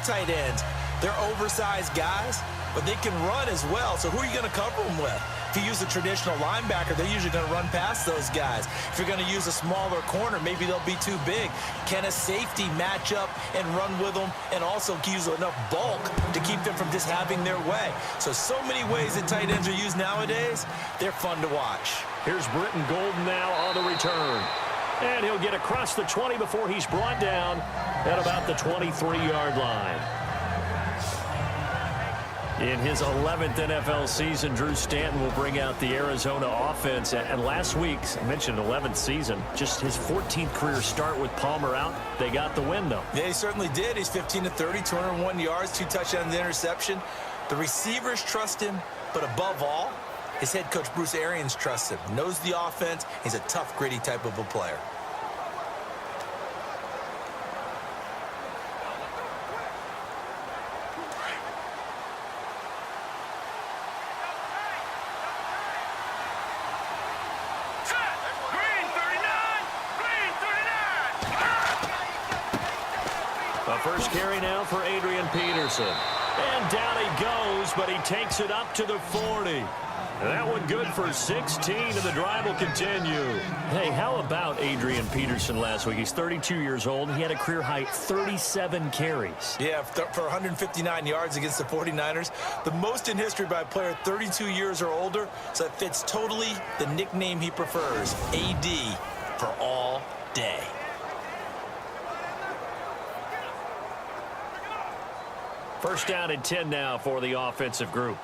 tight ends. They're oversized guys, but they can run as well. So who are you going to cover them with? If you use a traditional linebacker, they're usually going to run past those guys. If you're going to use a smaller corner, maybe they'll be too big. Can a safety match up and run with them and also use enough bulk to keep them from just having their way? So many ways that tight ends are used nowadays. They're fun to watch. Here's Britton Golden now on the return. And he'll get across the 20 before he's brought down at about the 23-yard line. In his 11th NFL season, Drew Stanton will bring out the Arizona offense. And last week, I mentioned 11th season, just his 14th career start with Palmer out. They got the win, though. Yeah, he certainly did. He's 15-30, 201 yards, 2 touchdowns, interception. The receivers trust him, but above all, his head coach, Bruce Arians, trusts him. Knows the offense. He's a tough, gritty type of a player. First carry now for Adrian Peterson. And down he goes, but he takes it up to the 40. That one good for 16, and the drive will continue. Hey, how about Adrian Peterson last week? He's 32 years old, and he had a career-high 37 carries. Yeah, for 159 yards against the 49ers. The most in history by a player 32 years or older, so it fits totally the nickname he prefers, AD, for all day. First down and 10 now for the offensive group.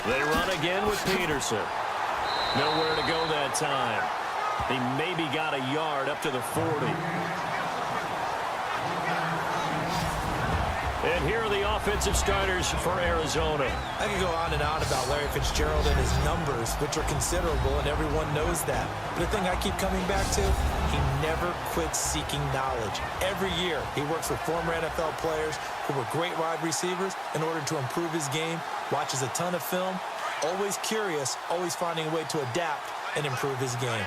They run again with Peterson. Nowhere to go that time. He maybe got a yard up to the 40. And here are the offensive starters for Arizona. I could go on and on about Larry Fitzgerald and his numbers, which are considerable, and everyone knows that. But the thing I keep coming back to, he never quits seeking knowledge. Every year, he works with former NFL players who were great wide receivers in order to improve his game, watches a ton of film, always curious, always finding a way to adapt and improve his game.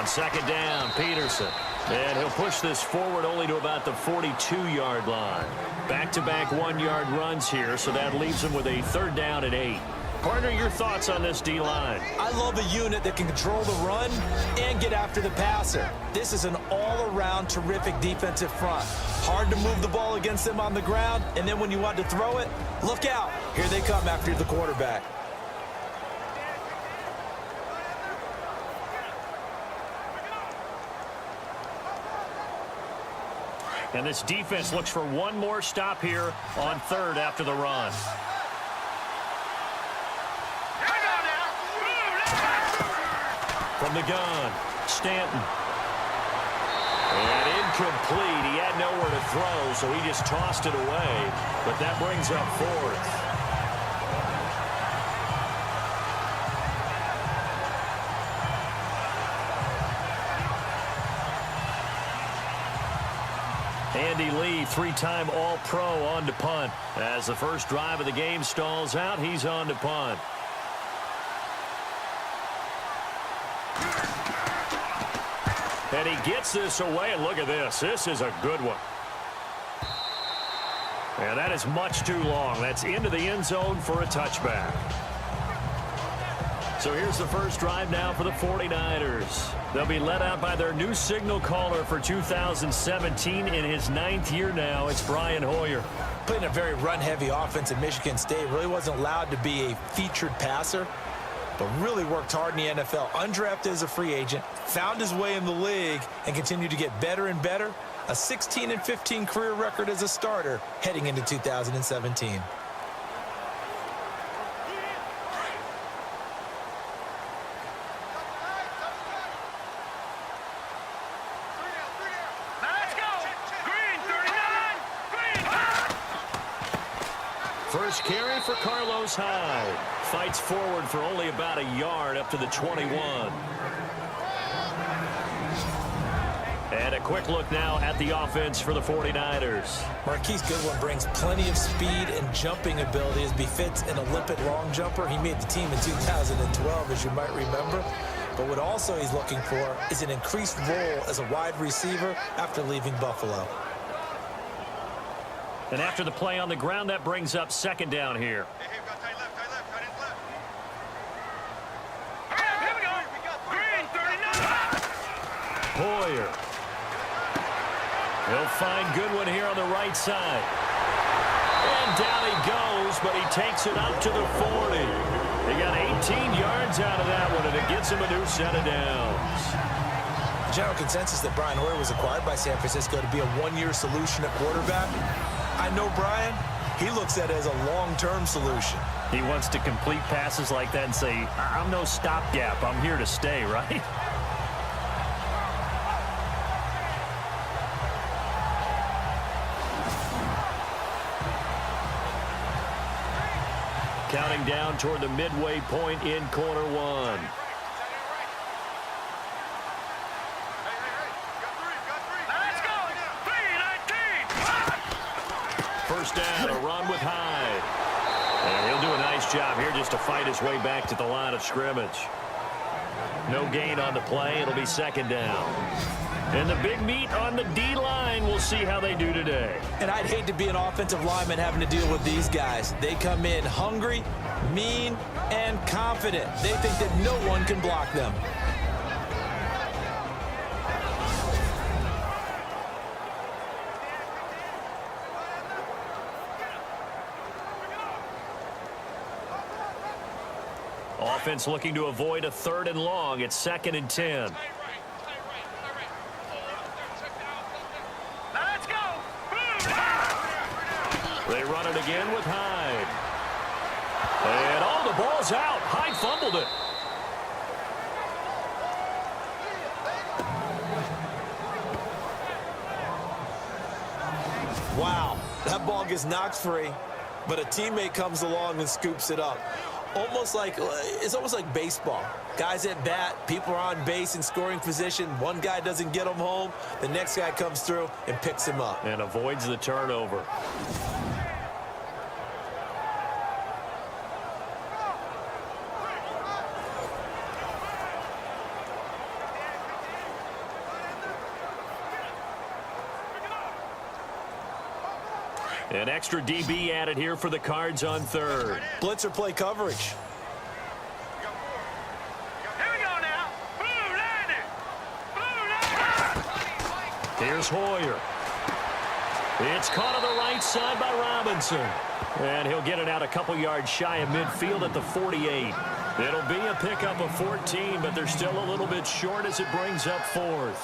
Second down, Peterson. And he'll push this forward only to about the 42-yard line. Back-to-back one-yard runs here, so that leaves him with a third down and 8. Partner, your thoughts on this D-line? I love a unit that can control the run and get after the passer. This is an all-around terrific defensive front. Hard to move the ball against them on the ground, and then when you want to throw it, look out. Here they come after the quarterback. And this defense looks for one more stop here on third after the run. From the gun, Stanton. And incomplete. He had nowhere to throw, so he just tossed it away. But that brings up fourth. Andy Lee, three-time All-Pro, on to punt. As the first drive of the game stalls out, he's on to punt. And he gets this away, and look at this. This is a good one. And that is much too long. That's into the end zone for a touchback. So here's the first drive now for the 49ers. They'll be led out by their new signal caller for 2017 in his 9th year now. It's Brian Hoyer. Playing a very run-heavy offense at Michigan State. Really wasn't allowed to be a featured passer, but really worked hard in the NFL. Undrafted as a free agent, found his way in the league, and continued to get better and better. A 16-15 career record as a starter heading into 2017. First carry for Carlos Hyde. Fights forward for only about a yard up to the 21. And a quick look now at the offense for the 49ers. Marquise Goodwin brings plenty of speed and jumping ability as befits an Olympic long jumper. He made the team in 2012, as you might remember. But what also he's looking for is an increased role as a wide receiver after leaving Buffalo. And after the play on the ground, that brings up second down here. Hoyer. He'll find Goodwin here on the right side. And down he goes, but he takes it up to the 40. He got 18 yards out of that one, and it gets him a new set of downs. The general consensus that Brian Hoyer was acquired by San Francisco to be a one-year solution at quarterback. I know Brian, he looks at it as a long-term solution. He wants to complete passes like that and say, I'm no stopgap, I'm here to stay, right? Counting down toward the midway point in quarter one. Let's go! 3-19! First down, a run with Hyde. And he'll do a nice job here just to fight his way back to the line of scrimmage. No gain on the play. It'll be second down. And the big meat on the D-line. We'll see how they do today. And I'd hate to be an offensive lineman having to deal with these guys. They come in hungry, mean, and confident. They think that no one can block them. Offense looking to avoid a 3rd and long. It's 2nd and 10. Let's go! They run it again with Hyde. And the ball's out. Hyde fumbled it. Wow, that ball gets knocked free, but a teammate comes along and scoops it up. It's almost like baseball. Guys at bat, people are on base in scoring position. One guy doesn't get him home. The next guy comes through and picks him up. And avoids the turnover. An extra DB added here for the Cards on 3rd. Blitzer play coverage. Here we go now. Blue landing. Here's Hoyer. It's caught on the right side by Robinson. And he'll get it out a couple yards shy of midfield at the 48. It'll be a pickup of 14, but they're still a little bit short as it brings up 4th.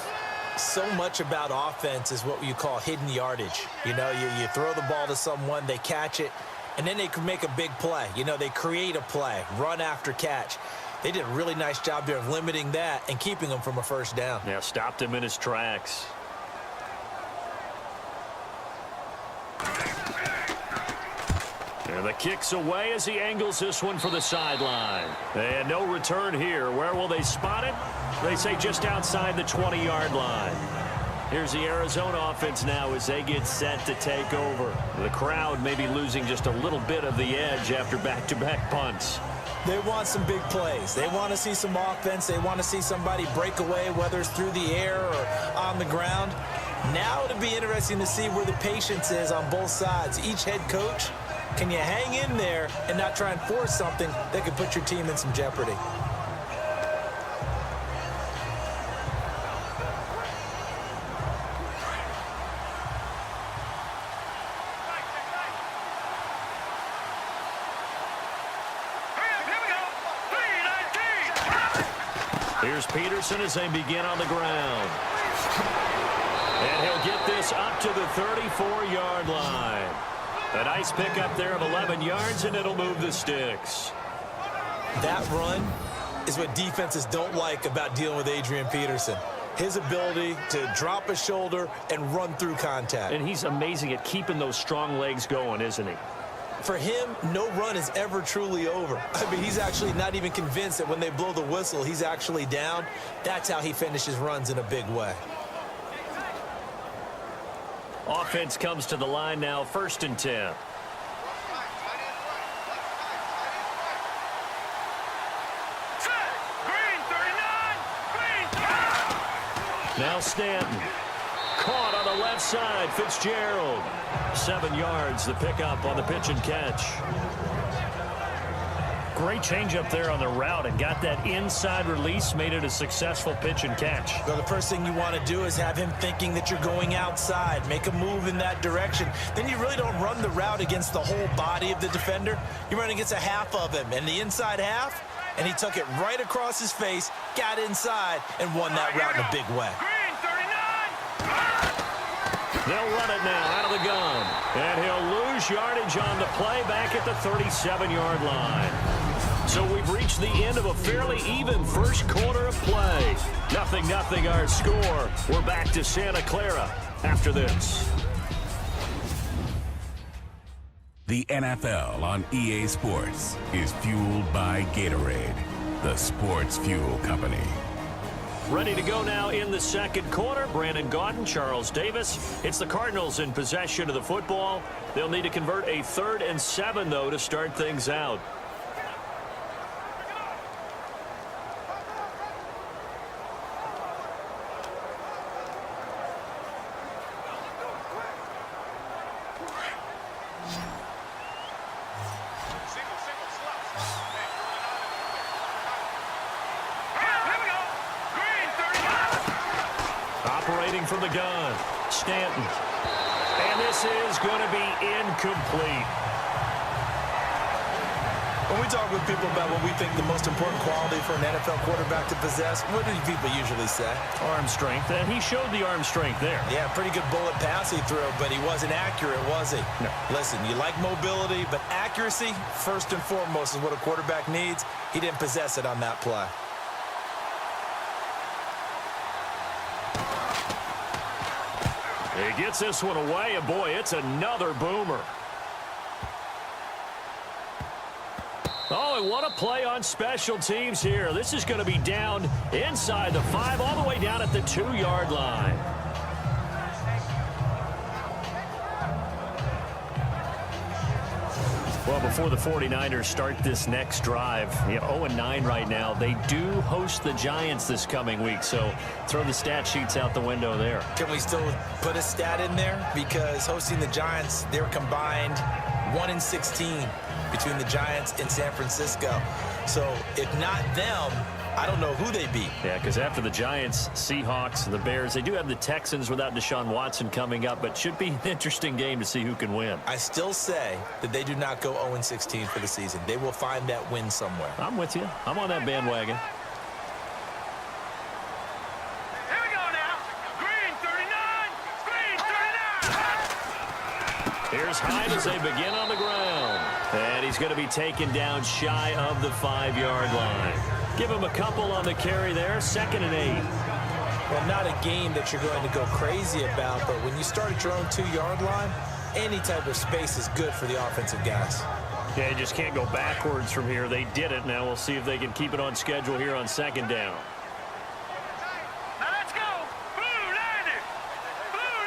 So much about offense is what you call hidden yardage. You know, you throw the ball to someone, they catch it, and then they can make a big play. You know, they create a play, run after catch. They did a really nice job there of limiting that and keeping him from a first down. Yeah, stopped him in his tracks. And the kick's away as he angles this one for the sideline. And no return here. Where will they spot it? They say just outside the 20-yard line. Here's the Arizona offense now as they get set to take over. The crowd may be losing just a little bit of the edge after back-to-back punts. They want some big plays. They want to see some offense. They want to see somebody break away, whether it's through the air or on the ground. Now it'll be interesting to see where the patience is on both sides. Each head coach, can you hang in there and not try and force something that could put your team in some jeopardy? Here's Peterson as they begin on the ground. And he'll get this up to the 34-yard line. A nice pickup there of 11 yards, and it'll move the sticks. That run is what defenses don't like about dealing with Adrian Peterson. His ability to drop a shoulder and run through contact. And he's amazing at keeping those strong legs going, isn't he? For him, no run is ever truly over. I mean, he's actually not even convinced that when they blow the whistle, he's actually down. That's how he finishes runs in a big way. Offense comes to the line now, 1st and 10. Now Stanton. Caught on the left side. Fitzgerald. 7 yards, the pickup on the pitch and catch. Great change up there on the route and got that inside release, made it a successful pitch and catch. Well, the first thing you want to do is have him thinking that you're going outside. Make a move in that direction. Then you really don't run the route against the whole body of the defender. You run against a half of him, and the inside half, and he took it right across his face, got inside, and won that route in a big way. They'll run it now out of the gun. And he'll lose yardage on the play back at the 37-yard line. So we've reached the end of a fairly even first quarter of play. 0-0 our score. We're back to Santa Clara after this. The NFL on EA Sports is fueled by Gatorade, the sports fuel company. Ready to go now in the second quarter. Brandon Gaudin, Charles Davis. It's the Cardinals in possession of the football. They'll need to convert a 3rd and 7, though, to start things out. Operating from the gun, Stanton. And this is going to be incomplete. When we talk with people about what we think the most important quality for an NFL quarterback to possess, what do people usually say? Arm strength, and he showed the arm strength there. Yeah, pretty good bullet pass he threw, but he wasn't accurate, was he? No. Listen, you like mobility, but accuracy, first and foremost, is what a quarterback needs. He didn't possess it on that play. He gets this one away, and boy, it's another boomer. Oh, and what a play on special teams here. This is going to be down inside the 5, all the way down at the 2-yard line. Well, before the 49ers start this next drive, 0-9 right now, they do host the Giants this coming week, so throw the stat sheets out the window there. Can we still put a stat in there? Because hosting the Giants, they're combined 1-16 between the Giants and San Francisco. So if not them, I don't know who they beat. Yeah, because after the Giants, Seahawks, the Bears, they do have the Texans without Deshaun Watson coming up, but should be an interesting game to see who can win. I still say that they do not go 0-16 for the season. They will find that win somewhere. I'm with you. I'm on that bandwagon. Here we go now. Green 39. Here's Hyde as they begin on the ground. And he's going to be taken down shy of the 5-yard line. Give him a couple on the carry there. 2nd and 8. Well, not a game that you're going to go crazy about, but when you start at your own 2-yard line, any type of space is good for the offensive guys. Yeah, you just can't go backwards from here. They did it. Now we'll see if they can keep it on schedule here on 2nd down. Now let's go. Blue 90. Blue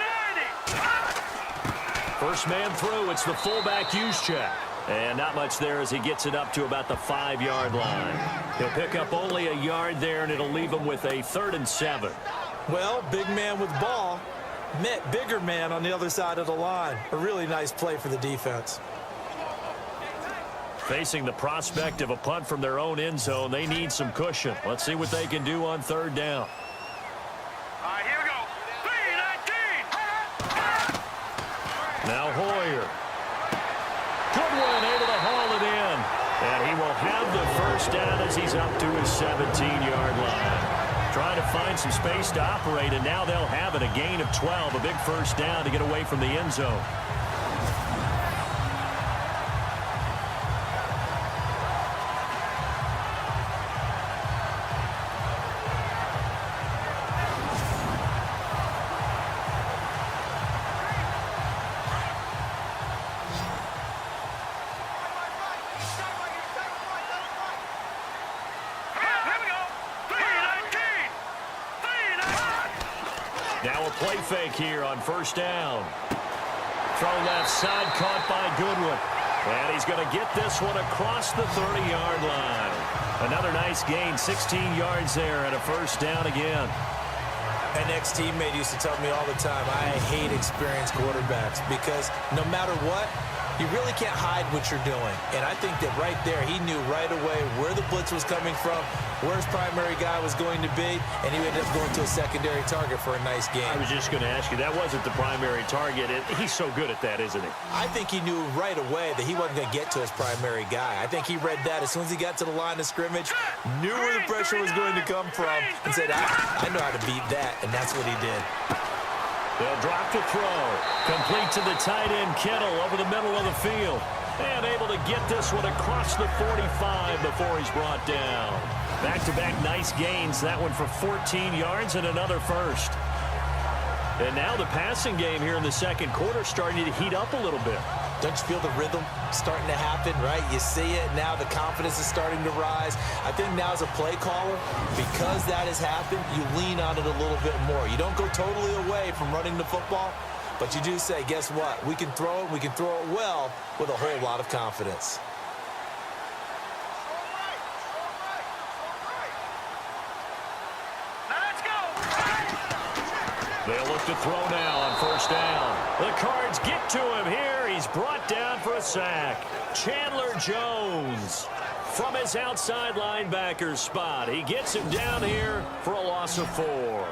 90. First man through. It's the fullback Juszczyk. And not much there as he gets it up to about the 5-yard line. He'll pick up only a yard there, and it'll leave him with a 3rd and 7. Well, big man with ball met bigger man on the other side of the line. A really nice play for the defense. Facing the prospect of a punt from their own end zone, they need some cushion. Let's see what they can do on 3rd down. All right, here we go. 3-19. Now Hoyer. Goodwin able to haul it in. And he will have the first down as he's up to his 17-yard line. Trying to find some space to operate, and now they'll have it. A gain of 12, a big first down to get away from the end zone. Now a play fake here on 1st down. throw left side, caught by Goodwin. And he's going to get this one across the 30-yard line. Another nice gain, 16 yards there and a first down again. An ex-teammate used to tell me all the time, I hate experienced quarterbacks because no matter what, you really can't hide what you're doing. And I think that right there, he knew right away where the blitz was coming from, where his primary guy was going to be, and he ended up going to a secondary target for a nice game. I was just going to ask you, that wasn't the primary target. He's so good at that, isn't he? I think he knew right away that he wasn't going to get to his primary guy. I think he read that as soon as he got to the line of scrimmage, knew where the pressure was going to come from, and said, I know how to beat that, and that's what he did. They'll drop to throw. Complete to the tight end, Kittle, over the middle of the field. And able to get this one across the 45 before he's brought down. Back-to-back nice gains. That one for 14 yards and another first. And now the passing game here in the second quarter starting to heat up a little bit. Don't you feel the rhythm starting to happen, right? You see it now. The confidence is starting to rise. I think now as a play caller, because that has happened, you lean on it a little bit more. You don't go totally away from running the football, but you do say, guess what? We can throw it. We can throw it well with a whole lot of confidence. They'll look to throw now on first down. The Cards get to him here. He's brought down for a sack. Chandler Jones from his outside linebacker spot. He gets him down here for a loss of 4.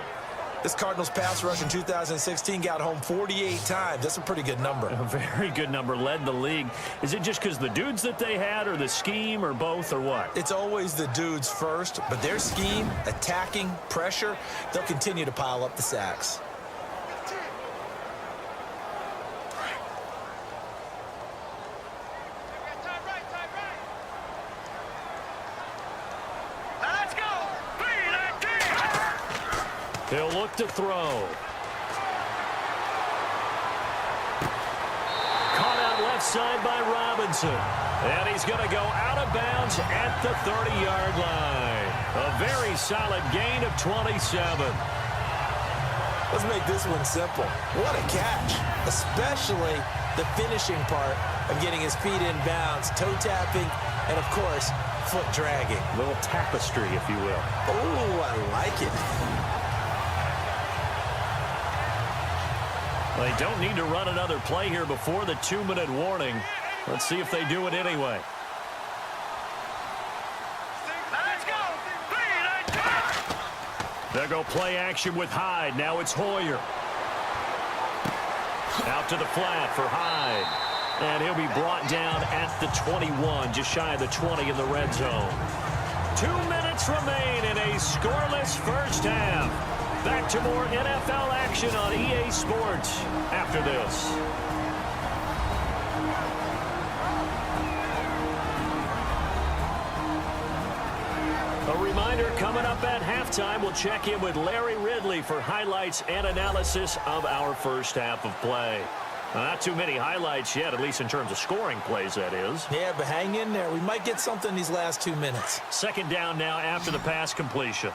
This Cardinals pass rush in 2016 got home 48 times. That's a pretty good number. A very good number, led the league. Is it just because the dudes that they had, or the scheme, or both, or what? It's always the dudes first, but their scheme, attacking, pressure, they'll continue to pile up the sacks. He'll look to throw. Caught out left side by Robinson. And he's going to go out of bounds at the 30-yard line. A very solid gain of 27. Let's make this one simple. What a catch, especially the finishing part of getting his feet in bounds, toe tapping, and, of course, foot dragging. A little tapestry, if you will. Oh, I like it. They don't need to run another play here before the 2-minute warning. Let's see if they do it anyway. They'll go play action with Hyde. Now it's Hoyer. Out to the flat for Hyde. And he'll be brought down at the 21, just shy of the 20 in the red zone. 2 minutes remain in a scoreless first half. Back to more NFL action on EA Sports after this. A reminder, coming up at halftime, we'll check in with Larry Ridley for highlights and analysis of our first half of play. Not too many highlights yet, at least in terms of scoring plays, that is. Yeah, but hang in there. We might get something these last 2 minutes. Second down now after the pass completion.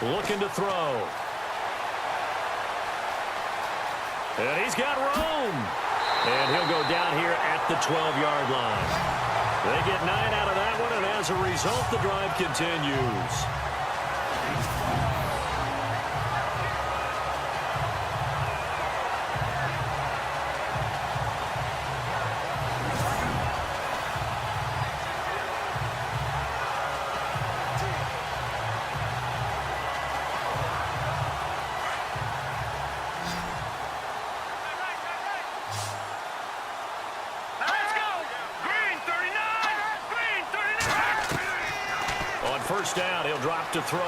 Looking to throw. And he's got room. And he'll go down here at the 12-yard line. They get 9 out of that one, and as a result, the drive continues. First down, he'll drop to throw.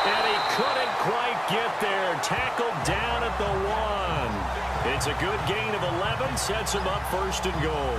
And he couldn't quite get there. Tackled down at the 1. It's a good gain of 11, sets him up first and goal.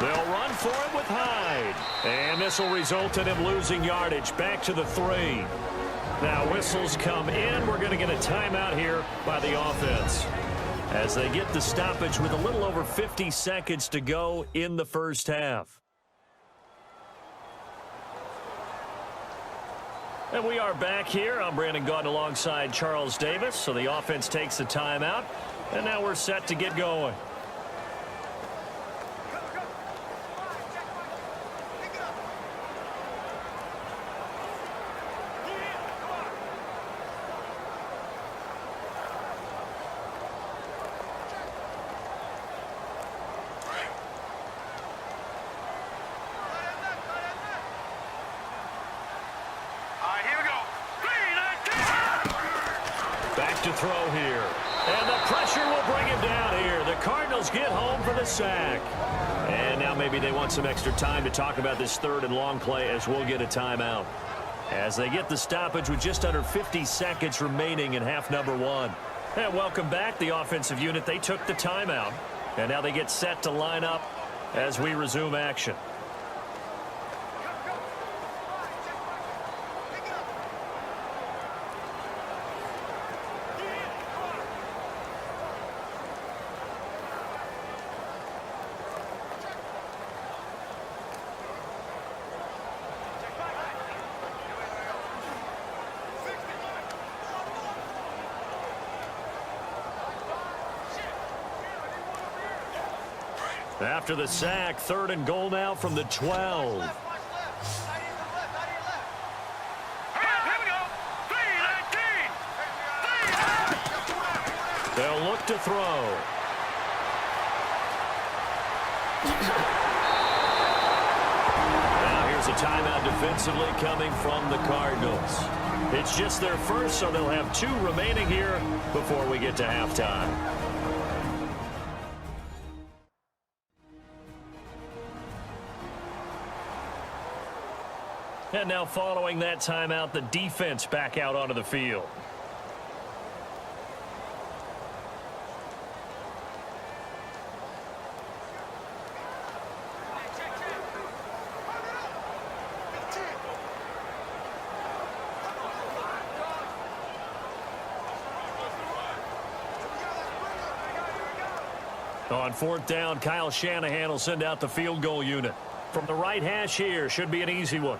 They'll run for it with Hyde. And this will result in him losing yardage back to the 3. Now whistles come in. We're going to get a timeout here by the offense as they get the stoppage with a little over 50 seconds to go in the first half. And we are back here. I'm Brandon Gaudin alongside Charles Davis. So the offense takes the timeout. And now we're set to get going. To throw here. And the pressure will bring him down here. The Cardinals get home for the sack. And now maybe they want some extra time to talk about this third and long play as we'll get a timeout. As they get the stoppage with just under 50 seconds remaining in half number 1. And welcome back, the offensive unit. They took the timeout. And now they get set to line up as we resume action. After the sack, 3rd and goal now from the 12. They'll look to throw. Now here's a timeout defensively coming from the Cardinals. It's just their first, so they'll have 2 remaining here before we get to halftime. And now following that timeout, the defense back out onto the field. On 4th down, Kyle Shanahan will send out the field goal unit. From the right hash here, should be an easy one.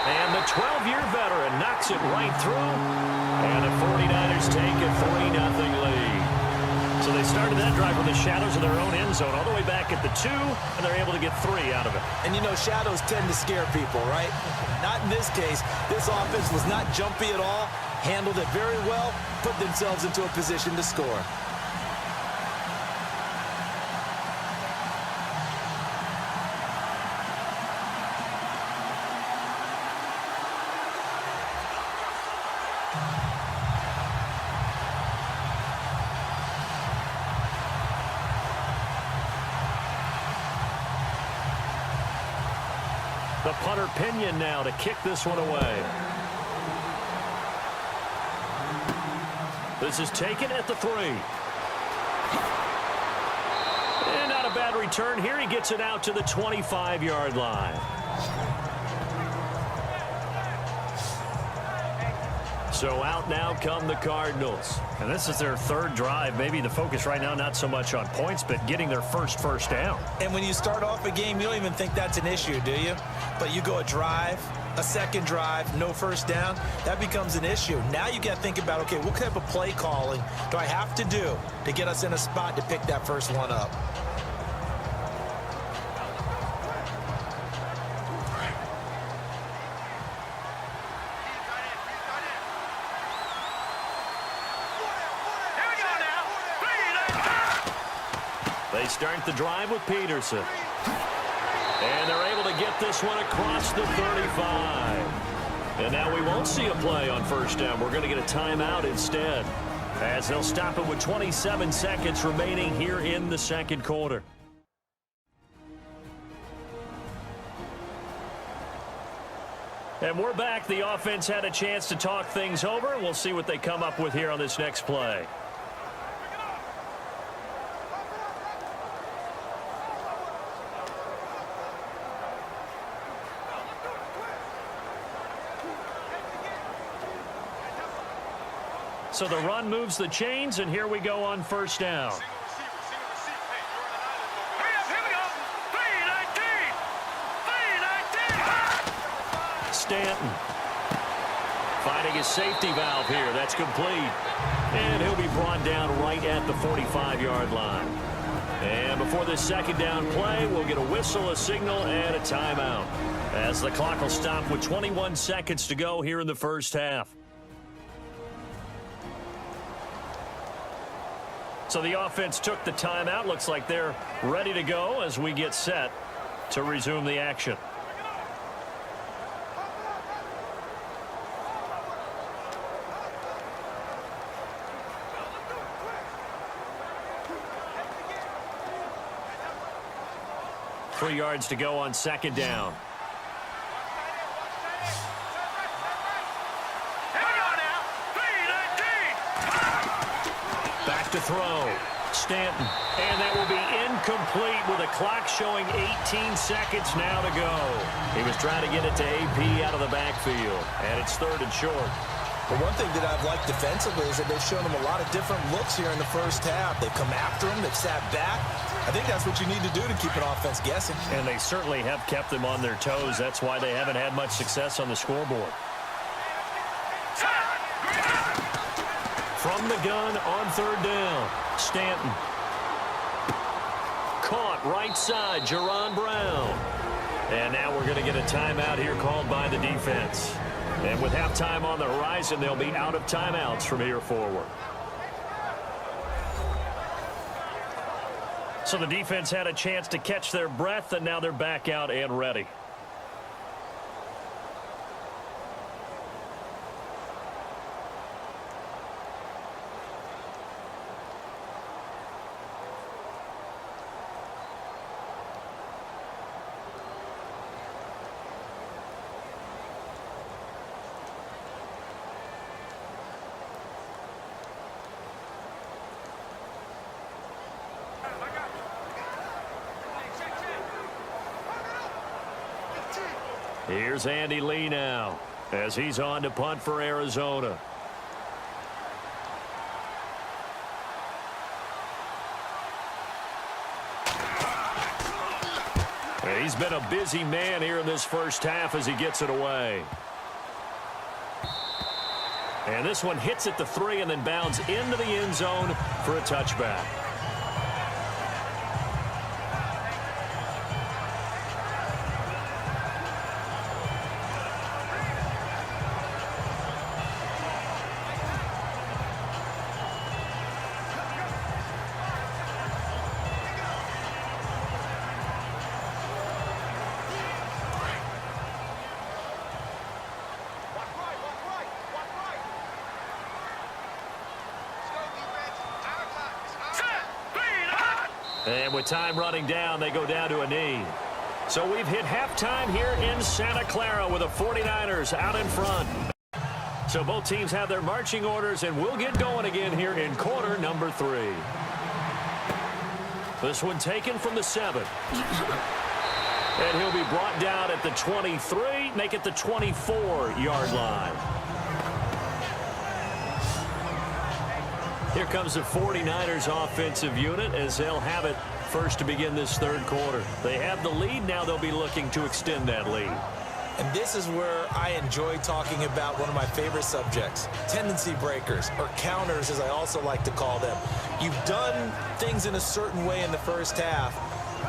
And the 12-year veteran knocks it right through. And the 49ers take a 3-0 lead. So they started that drive from the shadows of their own end zone all the way back at the 2, and they're able to get 3 out of it. And, you know, shadows tend to scare people, right? Not in this case. This offense was not jumpy at all, handled it very well, put themselves into a position to score. The punter Pinion now to kick this one away. This is taken at the 3. And not a bad return here. He gets it out to the 25-yard line. So out now come the Cardinals. And this is their 3rd drive. Maybe the focus right now not so much on points, but getting their first down. And when you start off a game, you don't even think that's an issue, do you? But you go a drive, a 2nd drive, no first down, that becomes an issue. Now you got to think about, okay, what type of play calling do I have to do to get us in a spot to pick that first one up? They start the drive with Peterson. And they're able to get this one across the 35. And now we won't see a play on first down. We're going to get a timeout instead, as they'll stop it with 27 seconds remaining here in the 2nd quarter. And we're back. The offense had a chance to talk things over. We'll see what they come up with here on this next play. So the run moves the chains, and here we go on first down. Hurry up, here we go. 319. 319. Stanton finding his safety valve here. That's complete. And he'll be brought down right at the 45-yard line. And before this second down play, we'll get a whistle, a signal, and a timeout, as the clock will stop with 21 seconds to go here in the first half. So the offense took the timeout. Looks like they're ready to go as we get set to resume the action. Three yards to go on second down. Here we go now. 319. Back to throw. Stanton. And that will be incomplete with a clock showing 18 seconds now to go. He was trying to get it to AP out of the backfield. And it's third and short. But one thing that I've liked defensively is that they've shown him a lot of different looks here in the first half. They've come after him. They've sat back. I think that's what you need to do to keep an offense guessing. And they certainly have kept them on their toes. That's why they haven't had much success on the scoreboard. From the gun on third down, Stanton. Caught right side, Jerron Brown. And now we're going to get a timeout here called by the defense. And with halftime on the horizon, they'll be out of timeouts from here forward. So the defense had a chance to catch their breath, and now they're back out and ready. Here's Andy Lee now as he's on to punt for Arizona. He's been a busy man here in this first half as he gets it away. And this one hits at the 3 and then bounds into the end zone for a touchback. And with time running down, they go down to a knee. So we've hit halftime here in Santa Clara with the 49ers out in front. So both teams have their marching orders, and we'll get going again here in quarter number 3. This one taken from the 7. And he'll be brought down at the 23, make it the 24-yard line. Here comes the 49ers offensive unit as they'll have it first to begin this third quarter. They have the lead. Now they'll be looking to extend that lead. And this is where I enjoy talking about one of my favorite subjects, tendency breakers, or counters as I also like to call them. You've done things in a certain way in the first half,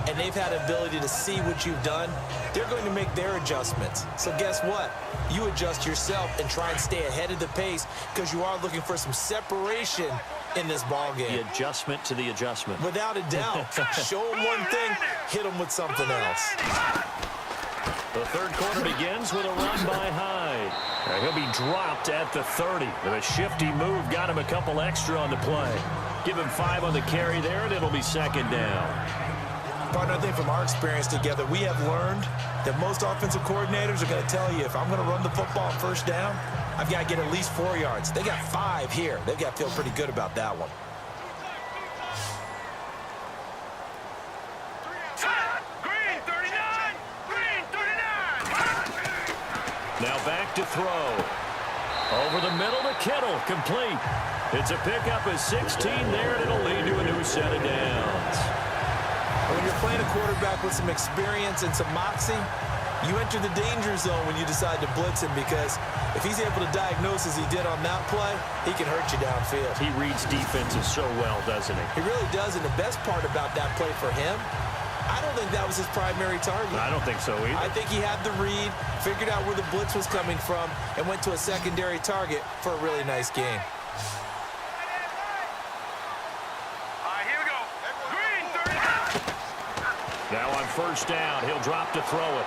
and they've had the ability to see what you've done. They're going to make their adjustments. So guess what? You adjust yourself and try and stay ahead of the pace because you are looking for some separation in this ball game. The adjustment to the adjustment. Without a doubt. Show them one thing, hit them with something else. The third quarter begins with a run by Hyde. He'll be dropped at the 30. With a shifty move, got him a couple extra on the play. Give him 5 on the carry there, and it'll be second down. Partner, I think from our experience together, we have learned that most offensive coordinators are going to tell you, if I'm going to run the football on first down, I've got to get at least 4 yards. They got 5 here. They've got to feel pretty good about that one. Green 39. Green 39. Now back to throw. Over the middle to Kittle, complete. It's a pickup of 16 there, and it'll lead to a new set of downs. When you're playing a quarterback with some experience and some moxie, you enter the danger zone when you decide to blitz him, because if he's able to diagnose as he did on that play, he can hurt you downfield. He reads defenses so well, doesn't he? He really does, and the best part about that play for him, I don't think that was his primary target. I don't think so either. I think he had the read, figured out where the blitz was coming from, and went to a secondary target for a really nice game. All right, here we go. Green, 39. Now on first down, he'll drop to throw it.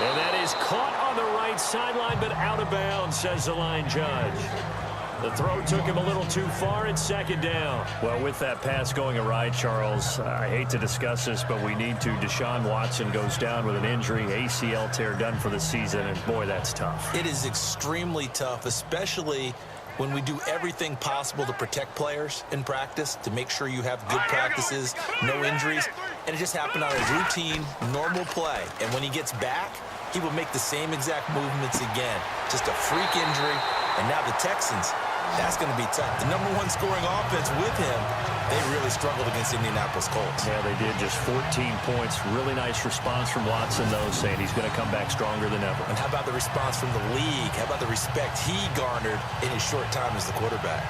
And that is caught on the right sideline, but out of bounds, says the line judge. The throw took him a little too far. It's second down. Well, with that pass going awry, Charles, I hate to discuss this, but we need to. Deshaun Watson goes down with an injury, ACL tear done for the season, and boy, that's tough. It is extremely tough, especially when we do everything possible to protect players in practice, to make sure you have good practices, no injuries, and it just happened on a routine, normal play. And when he gets back, he will make the same exact movements again. Just a freak injury, and now the Texans, that's going to be tough. The #1 scoring offense with him, they really struggled against Indianapolis Colts. Yeah, they did. Just 14 points. Really nice response from Watson, though, saying he's going to come back stronger than ever. And how about the response from the league? How about the respect he garnered in his short time as the quarterback?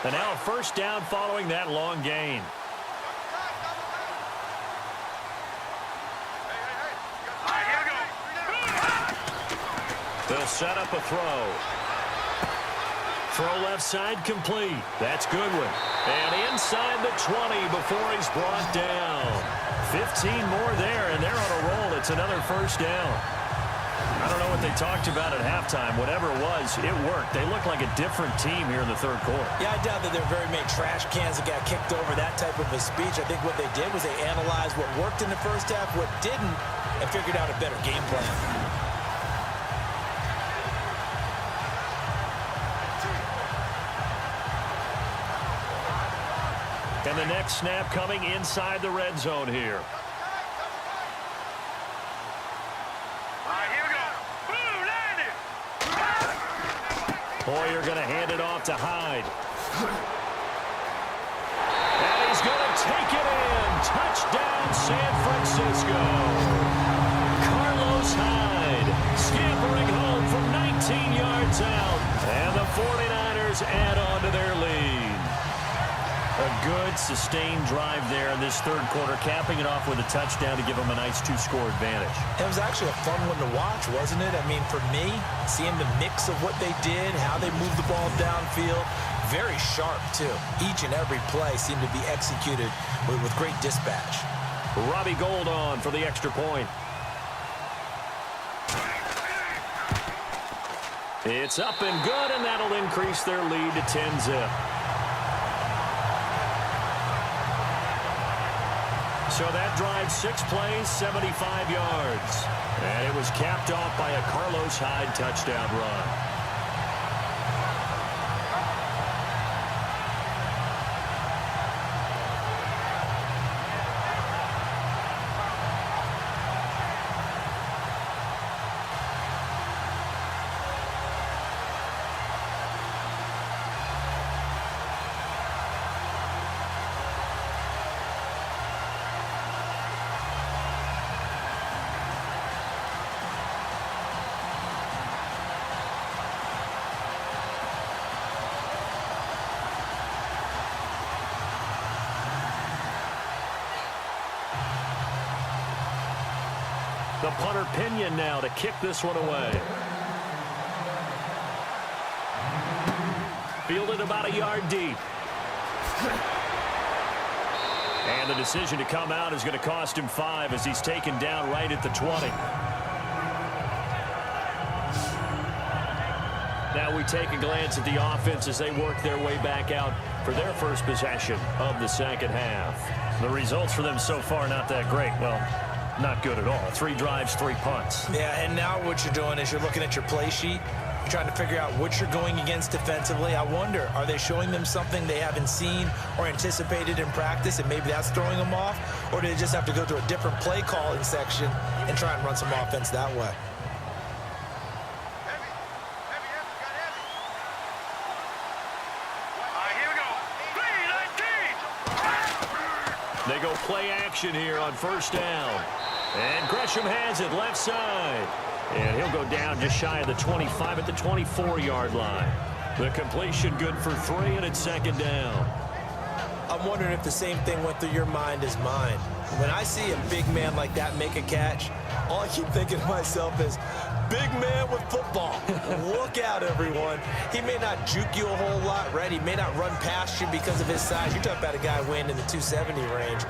And now a first down following that long gain. All right, here we go. They'll set up a throw. Throw left side complete. That's Goodwin. And inside the 20 before he's brought down. 15 more there, and they're on a roll. It's another first down. I don't know what they talked about at halftime. Whatever it was, it worked. They look like a different team here in the third quarter. Yeah, I doubt that there are very many trash cans that got kicked over, that type of a speech. I think what they did was they analyzed what worked in the first half, what didn't, and figured out a better game plan. And the next snap coming inside the red zone here. Hoyer going to hand it off to Hyde. And he's going to take it in. Touchdown, San Francisco. Carlos Hyde scampering home from 19 yards out. And the 49ers add on to their lead. A good, sustained drive there in this third quarter, capping it off with a touchdown to give them a nice two-score advantage. It was actually a fun one to watch, wasn't it? I mean, for me, seeing the mix of what they did, how they moved the ball downfield, very sharp, too. Each and every play seemed to be executed with great dispatch. Robbie Gould on for the extra point. It's up and good, and that'll increase their lead to 10-zip. So that drive, 6 plays, 75 yards. And it was capped off by a Carlos Hyde touchdown run. The punter Pinion now to kick this one away. Fielded about a yard deep. And the decision to come out is going to cost him 5 as he's taken down right at the 20. Now we take a glance at the offense as they work their way back out for their first possession of the second half. The results for them so far not that great. Well, not good at all. 3 drives, 3 punts. Yeah, and now what you're doing is you're looking at your play sheet. trying to figure out what you're going against defensively. I wonder, are they showing them something they haven't seen or anticipated in practice, and maybe that's throwing them off? Or do they just have to go to a different play calling section and try and run some offense that way? They go play action here on first down. And Gresham has it left side. And he'll go down just shy of the 25 at the 24-yard line. The completion good for 3, and it's second down. I'm wondering if the same thing went through your mind as mine. When I see a big man like that make a catch, all I keep thinking to myself is, big man with football. Look out, everyone. He may not juke you a whole lot, right? He may not run past you because of his size. You're talking about a guy weighing in the 270 range.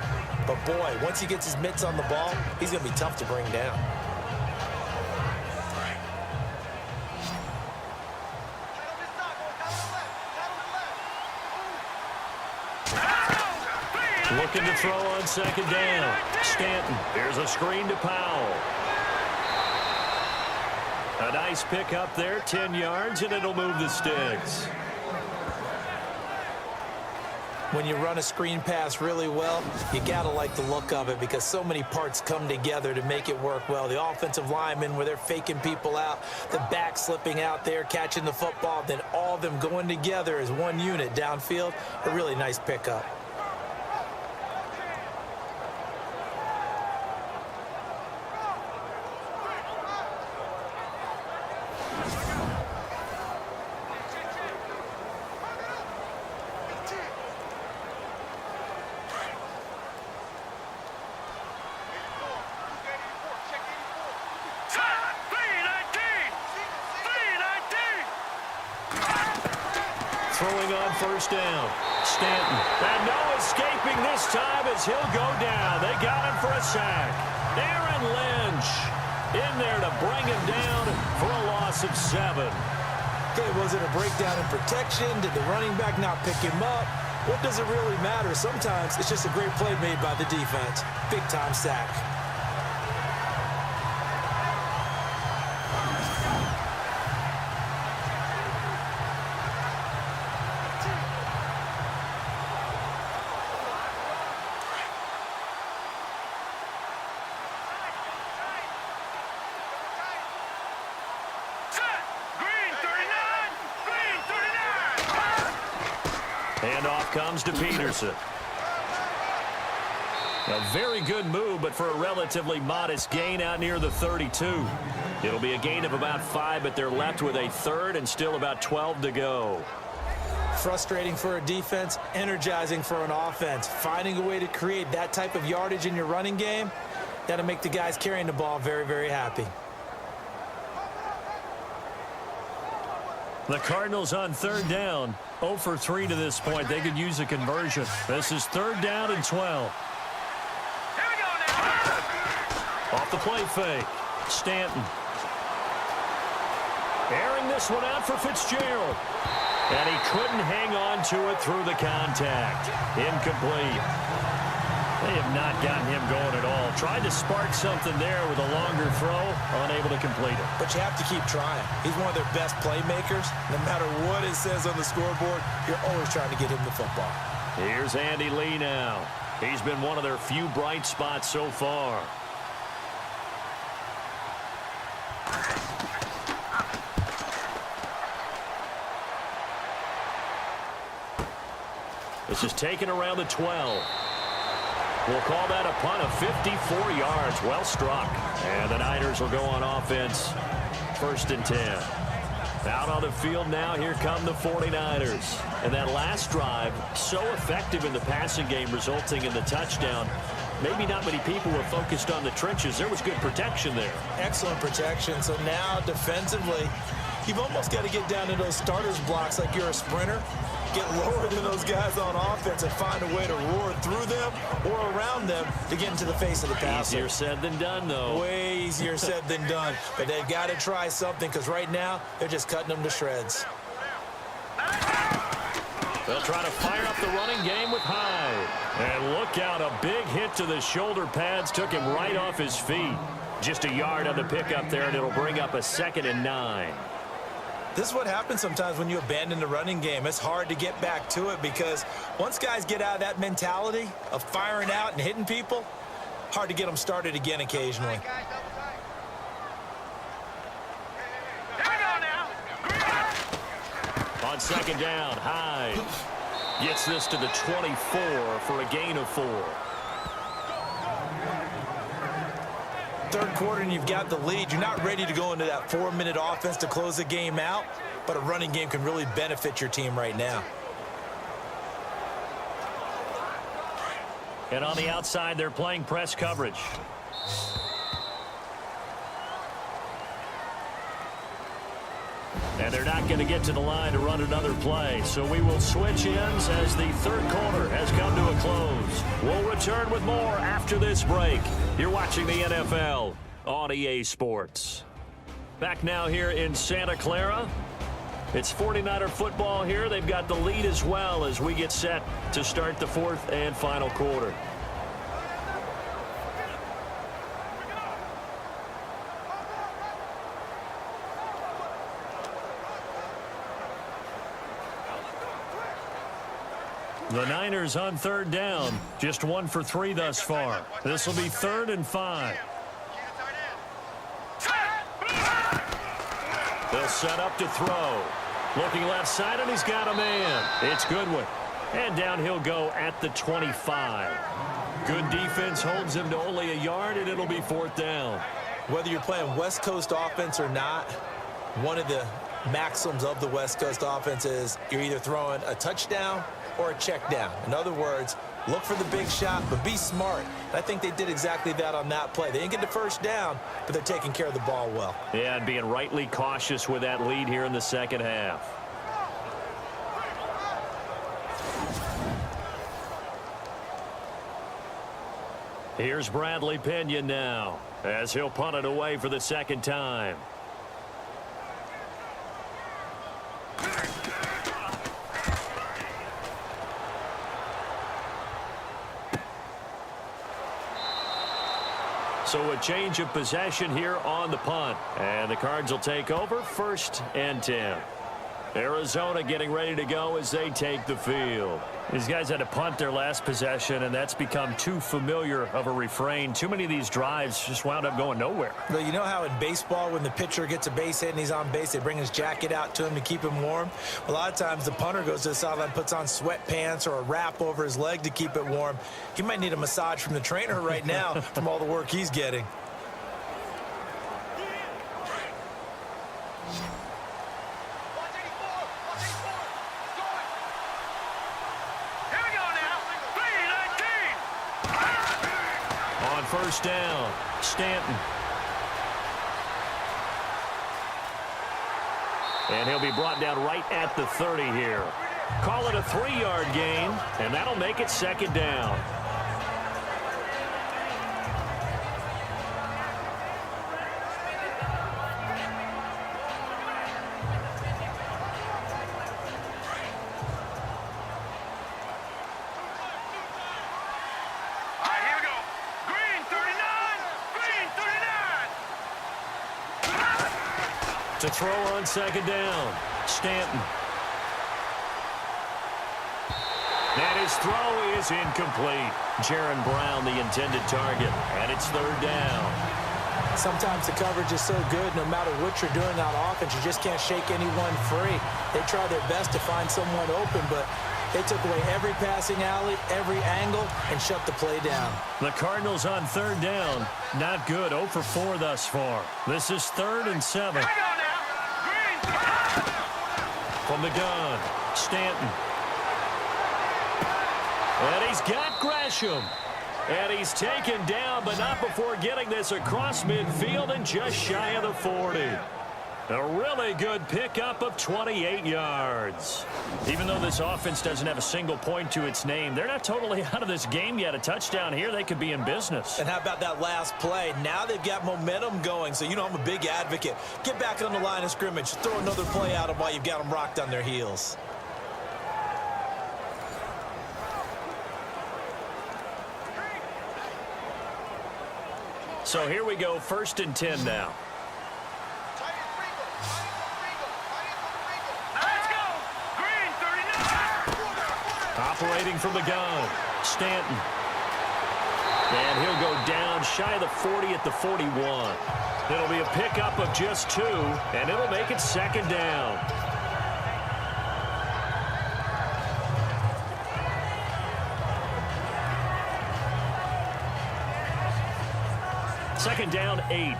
But, boy, once he gets his mitts on the ball, he's going to be tough to bring down. Looking to throw on second down. Stanton. There's a screen to Powell. A nice pick up there, 10 yards, and it'll move the sticks. When you run a screen pass really well, you got to like the look of it because so many parts come together to make it work well. The offensive linemen, where they're faking people out, the back slipping out there, catching the football, then all of them going together as one unit downfield. A really nice pickup. Throwing on first down. Stanton. And no escaping this time as he'll go down. They got him for a sack. Aaron Lynch in there to bring him down for a loss of 7. Okay, was it a breakdown in protection? Did the running back not pick him up? What does it really matter? Sometimes it's just a great play made by the defense. Big-time sack. Handoff comes to Peterson. A very good move, but for a relatively modest gain out near the 32. It'll be a gain of about 5, but they're left with a third and still about 12 to go. Frustrating for a defense, energizing for an offense. Finding a way to create that type of yardage in your running game, that'll make the guys carrying the ball very, very happy. The Cardinals on third down, 0 for 3 to this point. They could use a conversion. This is third down and 12. Off the play fake. Stanton. Airing this one out for Fitzgerald. And he couldn't hang on to it through the contact. Incomplete. They have not gotten him going at all. Tried to spark something there with a longer throw, unable to complete it. But you have to keep trying. He's one of their best playmakers. No matter what it says on the scoreboard, you're always trying to get him the football. Here's Andy Lee now. He's been one of their few bright spots so far. This is taken around the 12. We'll call that a punt of 54 yards. Well struck. And the Niners will go on offense. First and 10. Out on the field now, here come the 49ers. And that last drive, so effective in the passing game, resulting in the touchdown. Maybe not many people were focused on the trenches. There was good protection there. Excellent protection. So now, defensively, you've almost got to get down to those starters blocks like you're a sprinter. Get lower than those guys on offense and find a way to roar through them or around them to get into the face of the passer. Easier said than done, though. Way easier said than done. But they've got to try something because right now they're just cutting them to shreds. They'll try to fire up the running game with Hyde. And look out, a big hit to the shoulder pads took him right off his feet. Just a yard on the pickup there, and it'll bring up a 2nd and 9. This is what happens sometimes when you abandon the running game. It's hard to get back to it because once guys get out of that mentality of firing out and hitting people, hard to get them started again occasionally. On second down, Hyde gets this to the 24 for a gain of 4. Third quarter and you've got the lead. You're not ready to go into that 4-minute offense to close the game out, but a running game can really benefit your team right now. And on the outside, they're playing press coverage. And they're not going to get to the line to run another play. So we will switch ends as the third quarter has come to a close. We'll return with more after this break. You're watching the NFL on EA Sports. Back now here in Santa Clara. It's 49er football here. They've got the lead as well as we get set to start the fourth and final quarter. The Niners on third down. Just 1 for 3 thus far. This will be 3rd and 5. They'll set up to throw. Looking left side, and he's got a man. It's Goodwin. And down he'll go at the 25. Good defense holds him to only a yard, and it'll be 4th down. Whether you're playing West Coast offense or not, one of the maxims of the West Coast offense is you're either throwing a touchdown or a check down. In other words, look for the big shot, but be smart. And I think they did exactly that on that play. They didn't get the first down, but they're taking care of the ball well. Yeah, and being rightly cautious with that lead here in the second half. Here's Bradley Pinion now as he'll punt it away for the second time. So a change of possession here on the punt. And the Cards will take over 1st and 10. Arizona getting ready to go as they take the field. These guys had to punt their last possession, and that's become too familiar of a refrain. Too many of these drives just wound up going nowhere. Well, you know how in baseball when the pitcher gets a base hit and he's on base, they bring his jacket out to him to keep him warm? A lot of times the punter goes to the sideline, puts on sweatpants or a wrap over his leg to keep it warm. He might need a massage from the trainer right now from all the work he's getting. First down, Stanton. And he'll be brought down right at the 30 here. Call it a 3-yard gain, and that'll make it 2nd down. To throw on 2nd down, Stanton. And his throw is incomplete. Jaron Brown, the intended target, and it's 3rd down. Sometimes the coverage is so good, no matter what you're doing on offense, you just can't shake anyone free. They try their best to find someone open, but they took away every passing alley, every angle, and shut the play down. The Cardinals on 3rd down. Not good. 0 for 4 thus far. This is 3rd and 7. From the gun, Stanton. And he's got Gresham. And he's taken down, but not before getting this across midfield and just shy of the 40. A really good pickup of 28 yards. Even though this offense doesn't have a single point to its name, they're not totally out of this game yet. A touchdown here, they could be in business. And how about that last play? Now they've got momentum going, so you know I'm a big advocate. Get back on the line of scrimmage. Throw another play at them while you've got them rocked on their heels. So here we go, 1st and 10 now. Operating from the gun, Stanton. And he'll go down shy of the 40 at the 41. It'll be a pickup of just 2, and it'll make it second down. Second down, 8.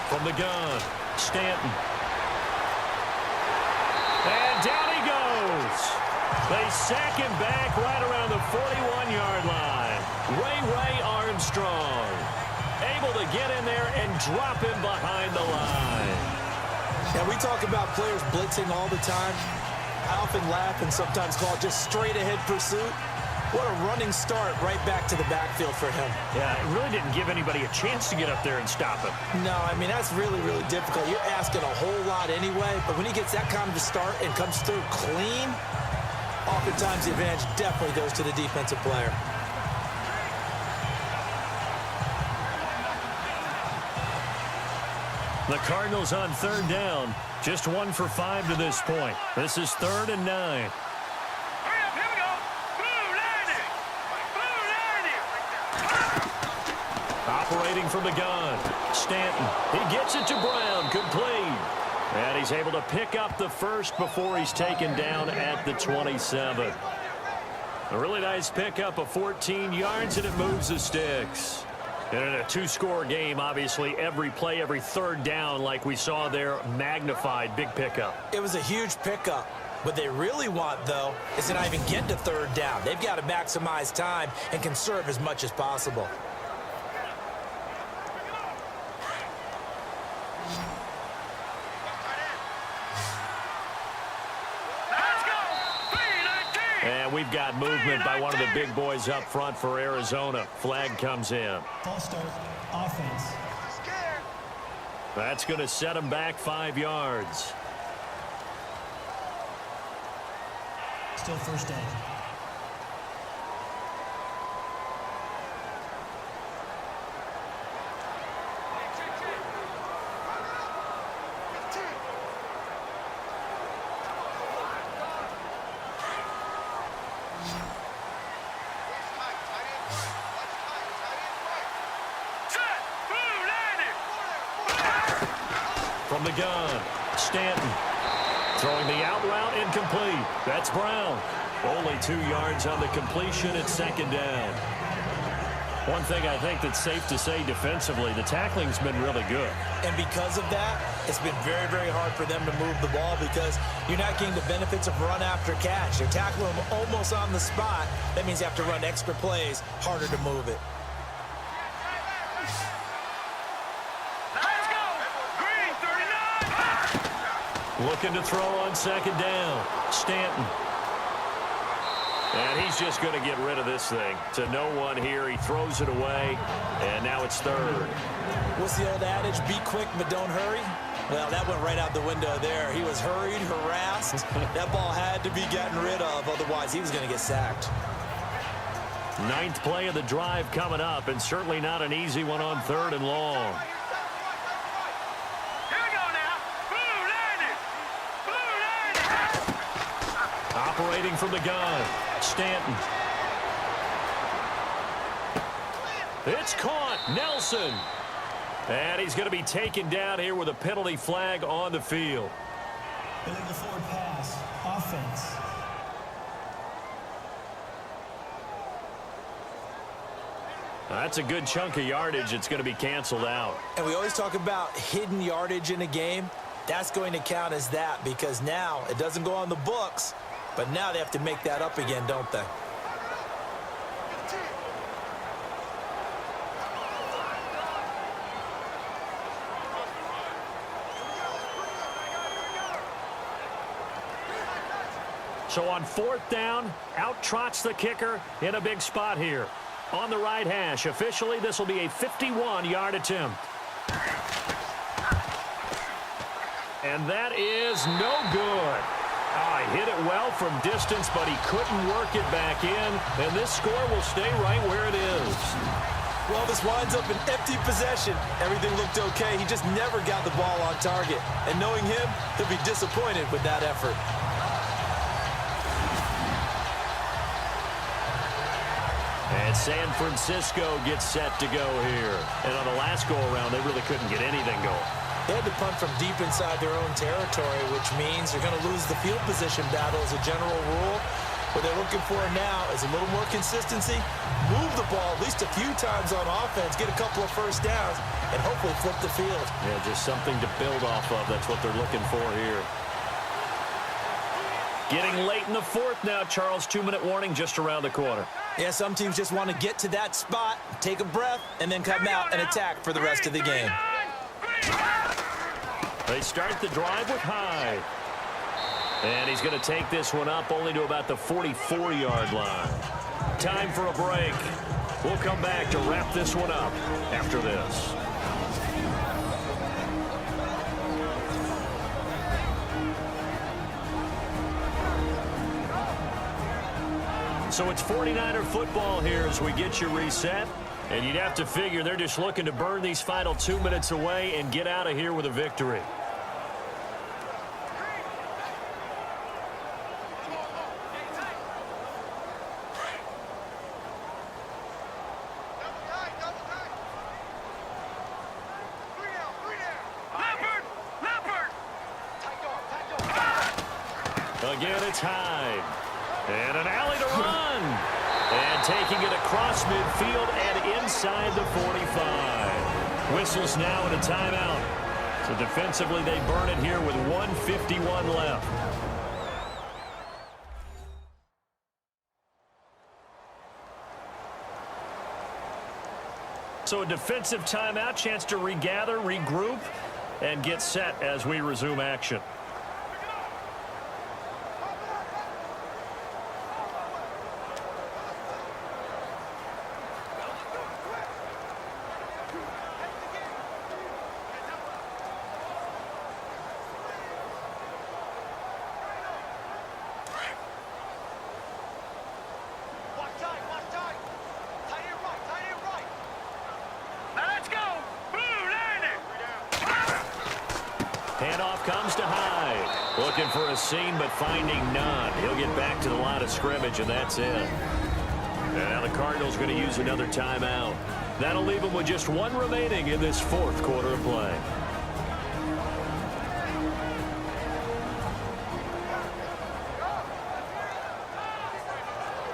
From the gun, Stanton. And down he goes. They sack him back right around the 41-yard line. Ray Armstrong able to get in there and drop him behind the line. Yeah, we talk about players blitzing all the time. I often laugh and sometimes call it just straight-ahead pursuit. What a running start right back to the backfield for him. Yeah, it really didn't give anybody a chance to get up there and stop him. No, I mean, that's really, really difficult. You're asking a whole lot anyway, but when he gets that kind of a start and comes through clean, oftentimes the advantage definitely goes to the defensive player. The Cardinals on third down. Just 1 for 5 to this point. This is 3rd and 9. Operating from the gun, Stanton. He gets it to Brown, complete. And he's able to pick up the first before he's taken down at the 27. A really nice pickup of 14 yards, and it moves the sticks. And in a 2-score game, obviously, every play, every third down, like we saw there, magnified. Big pickup. It was a huge pickup. What they really want, though, is to not even get to third down. They've got to maximize time and conserve as much as possible. And we've got movement by one of the big boys up front for Arizona. Flag comes in. False start, offense. That's going to set him back 5 yards. Still first down. From the gun, Stanton. Throwing the out route, incomplete. That's Brown. Only 2 yards on the completion at second down. One thing I think that's safe to say defensively, the tackling's been really good. And because of that, it's been very, very hard for them to move the ball because you're not getting the benefits of run after catch. They're tackling them almost on the spot. That means you have to run extra plays, harder to move it. Looking to throw on second down. Stanton. And he's just going to get rid of this thing. To no one here. He throws it away. And now it's third. What's the old adage? Be quick, but don't hurry. Well, that went right out the window there. He was hurried, harassed. That ball had to be gotten rid of. Otherwise, he was going to get sacked. 9th play of the drive coming up. And certainly not an easy one on 3rd and long. Operating from the gun, Stanton. It's caught, Nelson. And he's going to be taken down here with a penalty flag on the field. Illegal forward pass, offense. That's a good chunk of yardage. It's going to be canceled out. And we always talk about hidden yardage in a game. That's going to count as that because now it doesn't go on the books. But now they have to make that up again, don't they? So on 4th down, out trots the kicker in a big spot here. On the right hash, officially this will be a 51-yard attempt. And that is no good. Oh, he hit it well from distance, but he couldn't work it back in. And this score will stay right where it is. Well, this winds up an empty possession. Everything looked okay. He just never got the ball on target. And knowing him, he'll be disappointed with that effort. And San Francisco gets set to go here. And on the last go-around, they really couldn't get anything going. They had to punt from deep inside their own territory, which means they're going to lose the field position battle as a general rule. What they're looking for now is a little more consistency, move the ball at least a few times on offense, get a couple of first downs, and hopefully flip the field. Yeah, just something to build off of. That's what they're looking for here. Getting late in the fourth now, Charles. 2-minute warning just around the corner. Yeah, some teams just want to get to that spot, take a breath, and then come out and attack for the rest of the game. They start the drive with Hyde. And he's going to take this one up only to about the 44-yard line. Time for a break. We'll come back to wrap this one up after this. So it's 49er football here as we get you reset. And you'd have to figure they're just looking to burn these final 2 minutes away and get out of here with a victory. Again, it's Hyde. And an alley to run. And taking it across midfield and inside the 45. Whistles now and a timeout. So defensively, they burn it here with 1:51 left. So a defensive timeout, chance to regather, regroup, and get set as we resume action. Handoff comes to Hyde. Looking for a seam, but finding none. He'll get back to the line of scrimmage, and that's it. And now the Cardinals going to use another timeout. That'll leave them with just one remaining in this fourth quarter of play.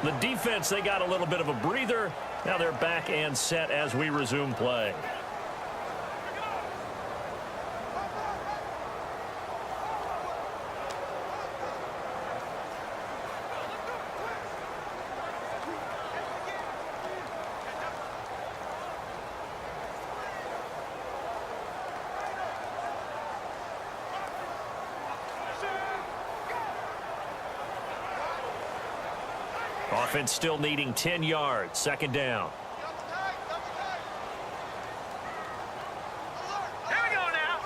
The defense, they got a little bit of a breather. Now they're back and set as we resume play. Offense still needing 10 yards. Second down. Here we go now.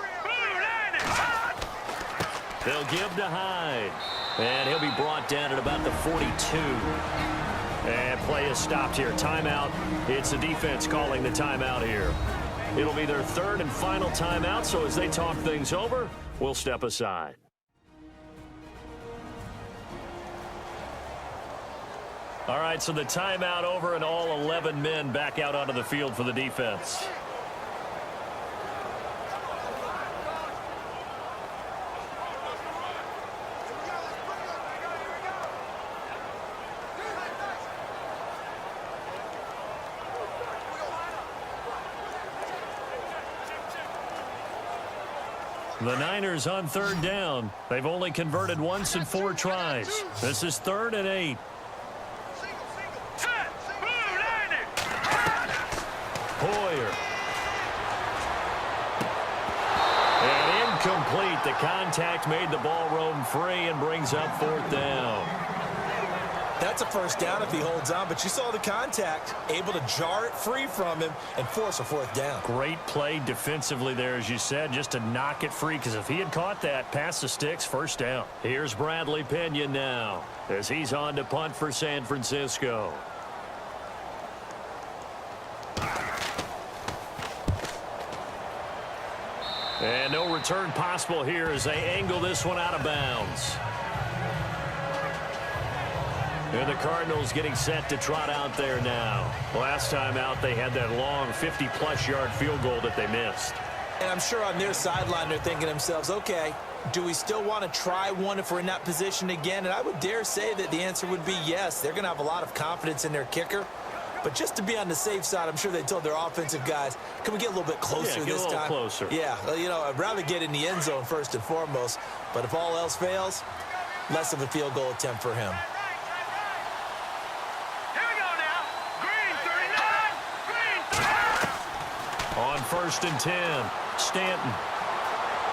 They'll give to Hyde. And he'll be brought down at about the 42. And play is stopped here. Timeout. It's the defense calling the timeout here. It'll be their third and final timeout, so as they talk things over, we'll step aside. All right, so the timeout over and all 11 men back out onto the field for the defense. The Niners on third down. They've only converted once in 4 tries. This is 3rd and 8. Hoyer. And incomplete. The contact made the ball roam free and brings up 4th down. That's a first down if he holds on, but you saw the contact, able to jar it free from him and force a 4th down. Great play defensively there, as you said, just to knock it free, because if he had caught that, past the sticks, first down. Here's Bradley Pinion now as he's on to punt for San Francisco. And no return possible here as they angle this one out of bounds. And the Cardinals getting set to trot out there now. Last time out, they had that long 50-plus yard field goal that they missed. And I'm sure on their sideline they're thinking to themselves, okay, do we still want to try one if we're in that position again? And I would dare say that the answer would be yes. They're going to have a lot of confidence in their kicker. But just to be on the safe side, I'm sure they told their offensive guys, can we get a little bit closer this time? Get a little closer. Yeah, you know, I'd rather get in the end zone first and foremost. But if all else fails, less of a field goal attempt for him. On 1st and 10, Stanton.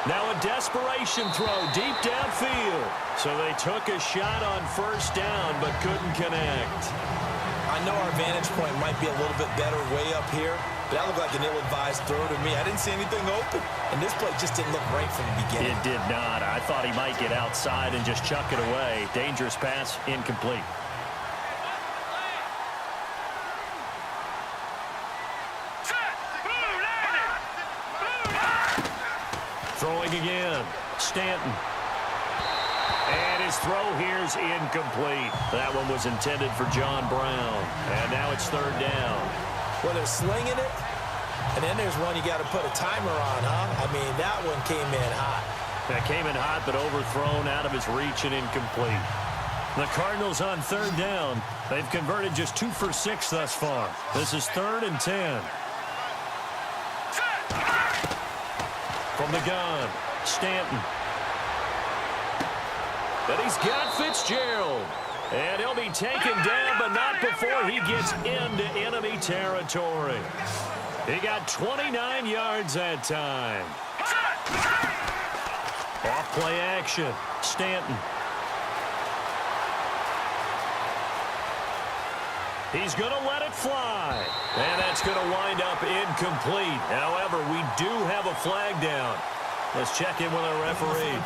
Now a desperation throw deep downfield. So they took a shot on 1st down but couldn't connect. I know our vantage point might be a little bit better way up here, but that looked like an ill-advised throw to me. I didn't see anything open, and this play just didn't look right from the beginning. It did not. I thought he might get outside and just chuck it away. Dangerous pass, incomplete. Throwing again, Stanton. And his throw here's incomplete. That one was intended for John Brown. And now it's 3rd down. Well, they're slinging it, and then there's one you got to put a timer on, huh? I mean, that one came in hot. That came in hot, but overthrown out of his reach and incomplete. The Cardinals on 3rd down. They've converted just 2 for 6 thus far. This is 3rd and 10. From the gun, Stanton. And he's got Fitzgerald. And he'll be taken down, but not before he gets into enemy territory. He got 29 yards that time. Off-play action, Stanton. He's going to let it fly. And that's going to wind up incomplete. However, we do have a flag down. Let's check in with our referee.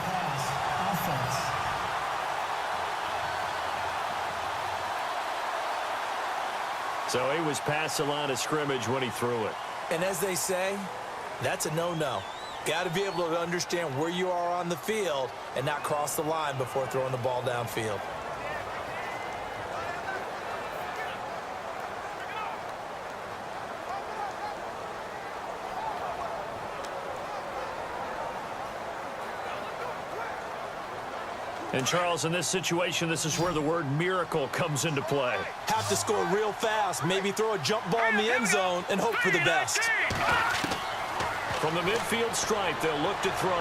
Offense. So he was past the line of scrimmage when he threw it. And as they say, that's a no-no. Got to be able to understand where you are on the field and not cross the line before throwing the ball downfield. And, Charles, in this situation, this is where the word miracle comes into play. Have to score real fast, maybe throw a jump ball in the end zone and hope for the best. From the midfield stripe, they'll look to throw.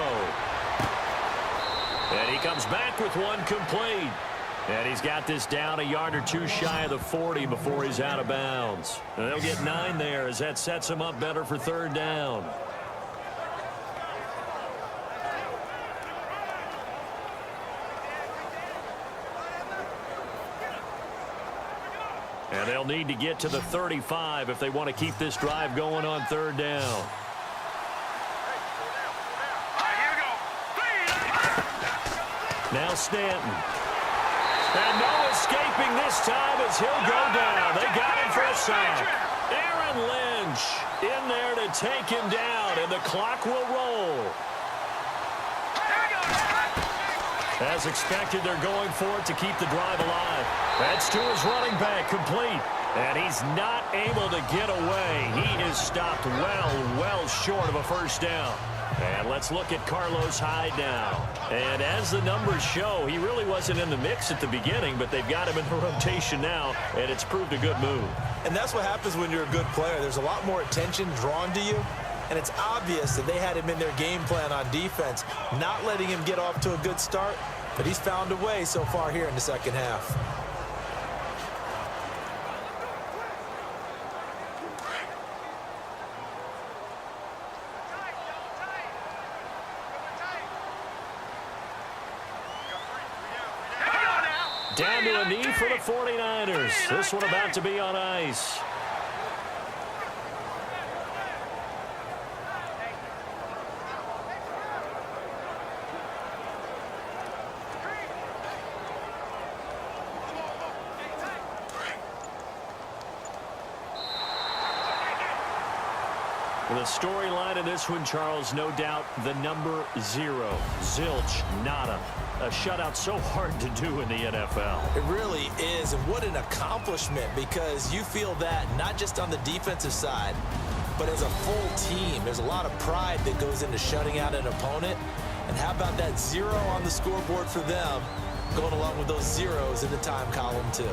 And he comes back with one complete. And he's got this down a yard or two shy of the 40 before he's out of bounds. And they'll get 9 there as that sets him up better for 3rd down. And they'll need to get to the 35 if they want to keep this drive going on 3rd down. Now Stanton. And no escaping this time as he'll go down. They got him for a sack. Aaron Lynch in there to take him down, and the clock will roll. As expected, they're going for it to keep the drive alive. That's to his running back, complete. And he's not able to get away. He is stopped well short of a 1st down. And let's look at Carlos Hyde now. And as the numbers show, he really wasn't in the mix at the beginning, but they've got him in the rotation now, and it's proved a good move. And that's what happens when you're a good player. There's a lot more attention drawn to you. And it's obvious that they had him in their game plan on defense, not letting him get off to a good start, but he's found a way so far here in the 2nd half. Down to a knee for the 49ers. This one about to be on ice. The storyline in this one, Charles, no doubt the number 0. Zilch, nada. A shutout so hard to do in the NFL. It really is, and what an accomplishment, because you feel that not just on the defensive side, but as a full team. There's a lot of pride that goes into shutting out an opponent. And how about that 0 on the scoreboard for them, going along with those zeros in the time column too.